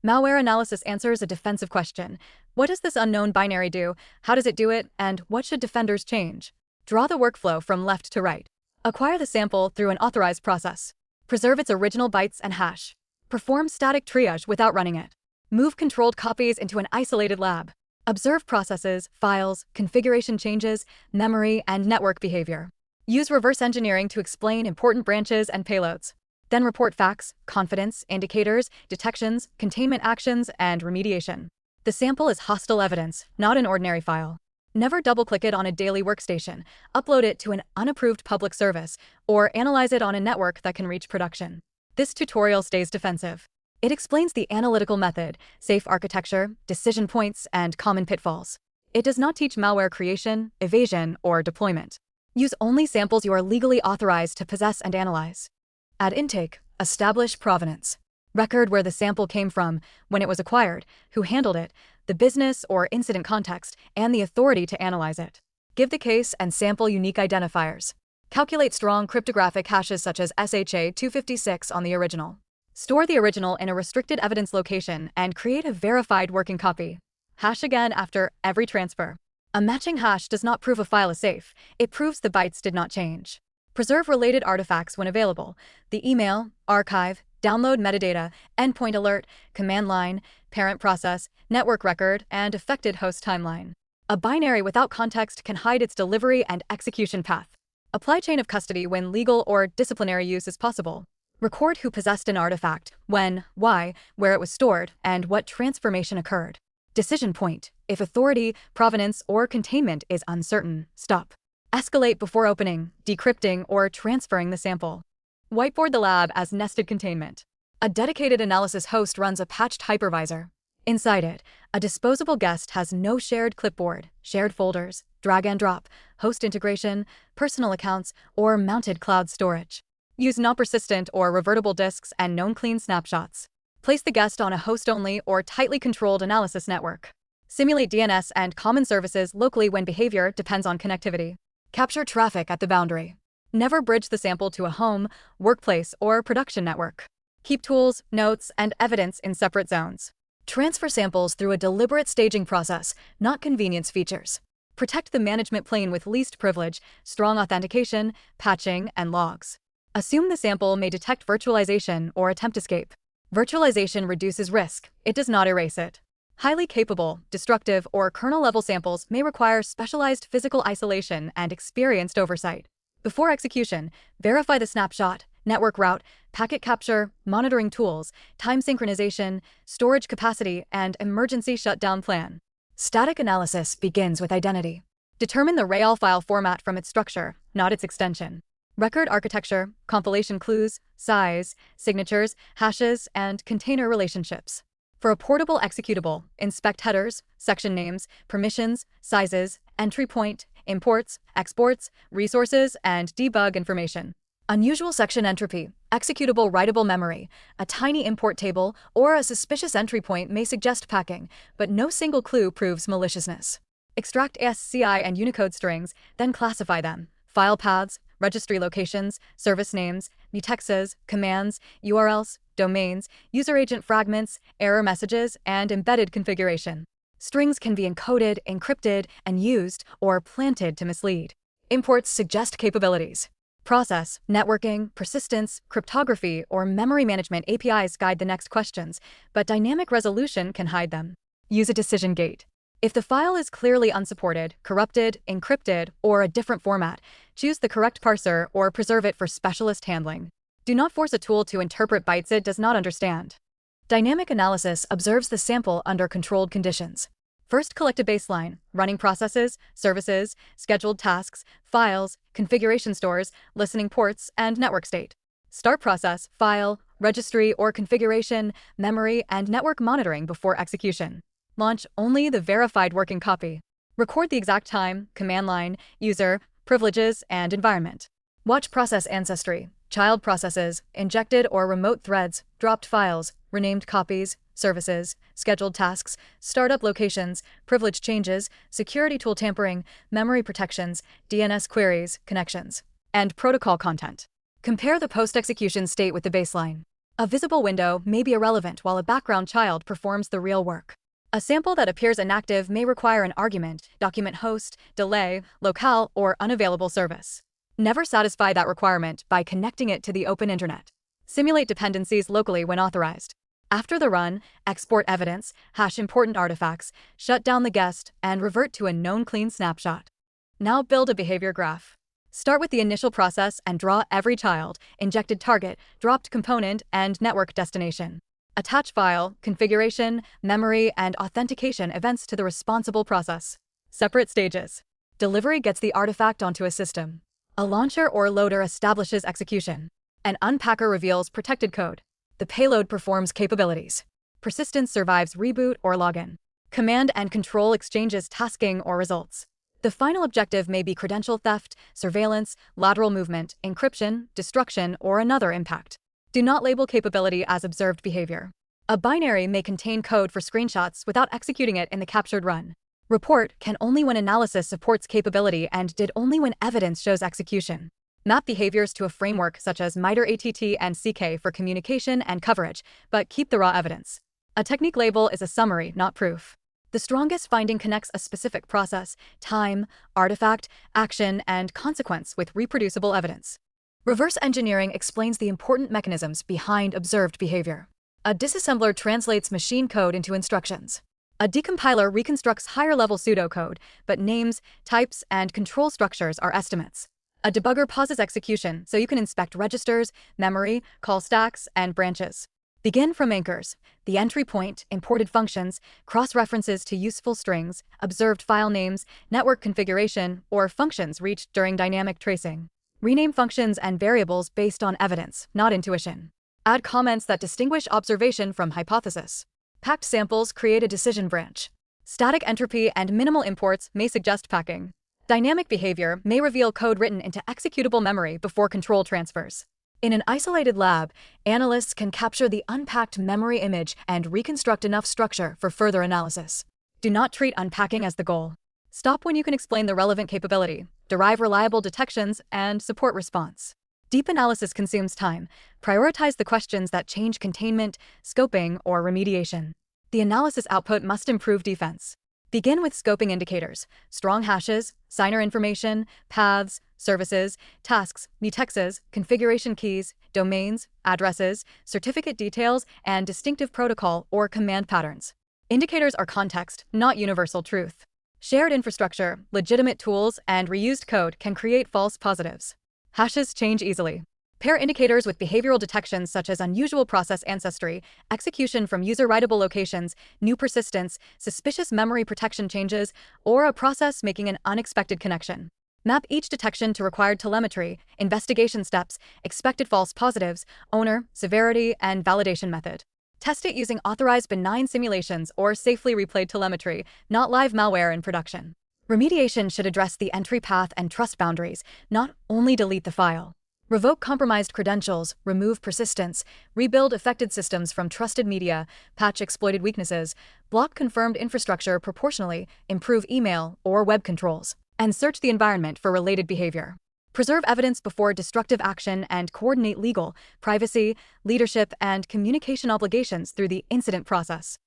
Malware analysis answers a defensive question. What does this unknown binary do? How does it do it? And what should defenders change? Draw the workflow from left to right. Acquire the sample through an authorized process. Preserve its original bytes and hash. Perform static triage without running it. Move controlled copies into an isolated lab. Observe processes, files, configuration changes, memory, and network behavior. Use reverse engineering to explain important branches and payloads. Then report facts, confidence, indicators, detections, containment actions, and remediation. The sample is hostile evidence, not an ordinary file. Never double-click it on a daily workstation, upload it to an unapproved public service, or analyze it on a network that can reach production. This tutorial stays defensive. It explains the analytical method, safe architecture, decision points, and common pitfalls. It does not teach malware creation, evasion, or deployment. Use only samples you are legally authorized to possess and analyze. At intake, establish provenance. Record where the sample came from, when it was acquired, who handled it, the business or incident context, and the authority to analyze it. Give the case and sample unique identifiers. Calculate strong cryptographic hashes such as SHA-256 on the original. Store the original in a restricted evidence location and create a verified working copy. Hash again after every transfer. A matching hash does not prove a file is safe, it proves the bytes did not change. Preserve related artifacts when available: the email, archive, download metadata, endpoint alert, command line, parent process, network record, and affected host timeline. A binary without context can hide its delivery and execution path. Apply chain of custody when legal or disciplinary use is possible. Record who possessed an artifact, when, why, where it was stored, and what transformation occurred. Decision point: if authority, provenance, or containment is uncertain, stop. Escalate before opening, decrypting, or transferring the sample. Whiteboard the lab as nested containment. A dedicated analysis host runs a patched hypervisor. Inside it, a disposable guest has no shared clipboard, shared folders, drag and drop, host integration, personal accounts, or mounted cloud storage. Use non-persistent or revertible disks and known clean snapshots. Place the guest on a host-only or tightly controlled analysis network. Simulate DNS and common services locally when behavior depends on connectivity. Capture traffic at the boundary. Never bridge the sample to a home, workplace, or production network. Keep tools, notes, and evidence in separate zones. Transfer samples through a deliberate staging process, not convenience features. Protect the management plane with least privilege, strong authentication, patching, and logs. Assume the sample may detect virtualization or attempt escape. Virtualization reduces risk, it does not erase it. Highly capable, destructive, or kernel-level samples may require specialized physical isolation and experienced oversight. Before execution, verify the snapshot, network route, packet capture, monitoring tools, time synchronization, storage capacity, and emergency shutdown plan. Static analysis begins with identity. Determine the RAL file format from its structure, not its extension. Record architecture, compilation clues, size, signatures, hashes, and container relationships. For a portable executable, inspect headers, section names, permissions, sizes, entry point, imports, exports, resources, and debug information. Unusual section entropy, executable writable memory, a tiny import table, or a suspicious entry point may suggest packing, but no single clue proves maliciousness. Extract ASCII and Unicode strings, then classify them. File paths, registry locations, service names, mutexes, commands, URLs, domains, user agent fragments, error messages, and embedded configuration. Strings can be encoded, encrypted, and used or planted to mislead. Imports suggest capabilities. Process, networking, persistence, cryptography, or memory management APIs guide the next questions, but dynamic resolution can hide them. Use a decision gate. If the file is clearly unsupported, corrupted, encrypted, or a different format, choose the correct parser or preserve it for specialist handling. Do not force a tool to interpret bytes it does not understand. Dynamic analysis observes the sample under controlled conditions. First, collect a baseline: running processes, services, scheduled tasks, files, configuration stores, listening ports, and network state. Start process, file, registry or configuration, memory, and network monitoring before execution. Launch only the verified working copy. Record the exact time, command line, user, privileges, and environment. Watch process ancestry, child processes, injected or remote threads, dropped files, renamed copies, services, scheduled tasks, startup locations, privilege changes, security tool tampering, memory protections, DNS queries, connections, and protocol content. Compare the post-execution state with the baseline. A visible window may be irrelevant while a background child performs the real work. A sample that appears inactive may require an argument, document host, delay, locale, or unavailable service. Never satisfy that requirement by connecting it to the open internet. Simulate dependencies locally when authorized. After the run, export evidence, hash important artifacts, shut down the guest, and revert to a known clean snapshot. Now build a behavior graph. Start with the initial process and draw every child, injected target, dropped component, and network destination. Attach file, configuration, memory, and authentication events to the responsible process. Separate stages. Delivery gets the artifact onto a system. A launcher or loader establishes execution. An unpacker reveals protected code. The payload performs capabilities. Persistence survives reboot or login. Command and control exchanges tasking or results. The final objective may be credential theft, surveillance, lateral movement, encryption, destruction, or another impact. Do not label capability as observed behavior. A binary may contain code for screenshots without executing it in the captured run. Report can only when analysis supports capability and did only when evidence shows execution. Map behaviors to a framework such as MITRE ATT and CK for communication and coverage, but keep the raw evidence. A technique label is a summary, not proof. The strongest finding connects a specific process, time, artifact, action, and consequence with reproducible evidence. Reverse engineering explains the important mechanisms behind observed behavior. A disassembler translates machine code into instructions. A decompiler reconstructs higher-level pseudocode, but names, types, and control structures are estimates. A debugger pauses execution so you can inspect registers, memory, call stacks, and branches. Begin from anchors, the entry point, imported functions, cross-references to useful strings, observed file names, network configuration, or functions reached during dynamic tracing. Rename functions and variables based on evidence, not intuition. Add comments that distinguish observation from hypothesis. Packed samples create a decision branch. Static entropy and minimal imports may suggest packing. Dynamic behavior may reveal code written into executable memory before control transfers. In an isolated lab, analysts can capture the unpacked memory image and reconstruct enough structure for further analysis. Do not treat unpacking as the goal. Stop when you can explain the relevant capability, derive reliable detections, and support response. Deep analysis consumes time. Prioritize the questions that change containment, scoping, or remediation. The analysis output must improve defense. Begin with scoping indicators, strong hashes, signer information, paths, services, tasks, mutexes, configuration keys, domains, addresses, certificate details, and distinctive protocol or command patterns. Indicators are context, not universal truth. Shared infrastructure, legitimate tools, and reused code can create false positives. Hashes change easily. Pair indicators with behavioral detections such as unusual process ancestry, execution from user-writable locations, new persistence, suspicious memory protection changes, or a process making an unexpected connection. Map each detection to required telemetry, investigation steps, expected false positives, owner, severity, and validation method. Test it using authorized benign simulations or safely replayed telemetry, not live malware in production. Remediation should address the entry path and trust boundaries, not only delete the file. Revoke compromised credentials, remove persistence, rebuild affected systems from trusted media, patch exploited weaknesses, block confirmed infrastructure proportionally, improve email or web controls, and search the environment for related behavior. Preserve evidence before destructive action and coordinate legal, privacy, leadership, and communication obligations through the incident process.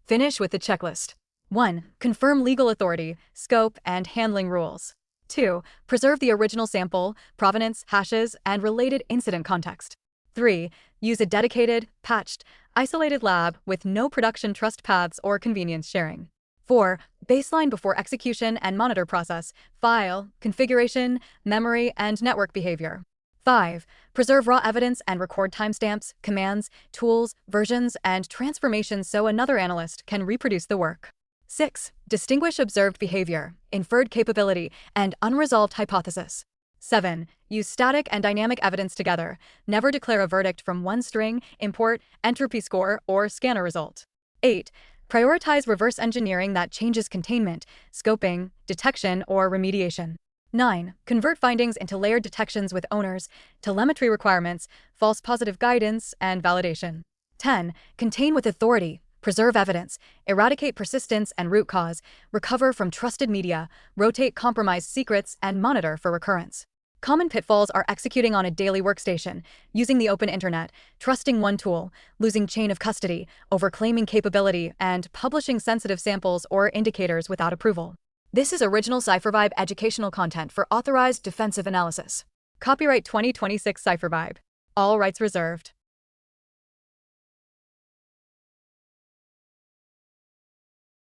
Finish with the checklist. 1. Confirm legal authority, scope, and handling rules. 2. Preserve the original sample, provenance, hashes, and related incident context. 3. Use a dedicated, patched, isolated lab with no production trust paths or convenience sharing. 4. Baseline before execution and monitor process, file, configuration, memory, and network behavior. 5. Preserve raw evidence and record timestamps, commands, tools, versions, and transformations so another analyst can reproduce the work. 6. Distinguish observed behavior, inferred capability, and unresolved hypothesis. 7. Use static and dynamic evidence together. Never declare a verdict from one string, import, entropy score, or scanner result. 8. Prioritize reverse engineering that changes containment, scoping, detection, or remediation. 9. Convert findings into layered detections with owners, telemetry requirements, false positive guidance, and validation. 10. Contain with authority. Preserve evidence, eradicate persistence and root cause, recover from trusted media, rotate compromised secrets, and monitor for recurrence. Common pitfalls are executing on a daily workstation, using the open internet, trusting one tool, losing chain of custody, overclaiming capability, and publishing sensitive samples or indicators without approval. This is original CipherVibe educational content for authorized defensive analysis. Copyright 2026 CipherVibe. All rights reserved.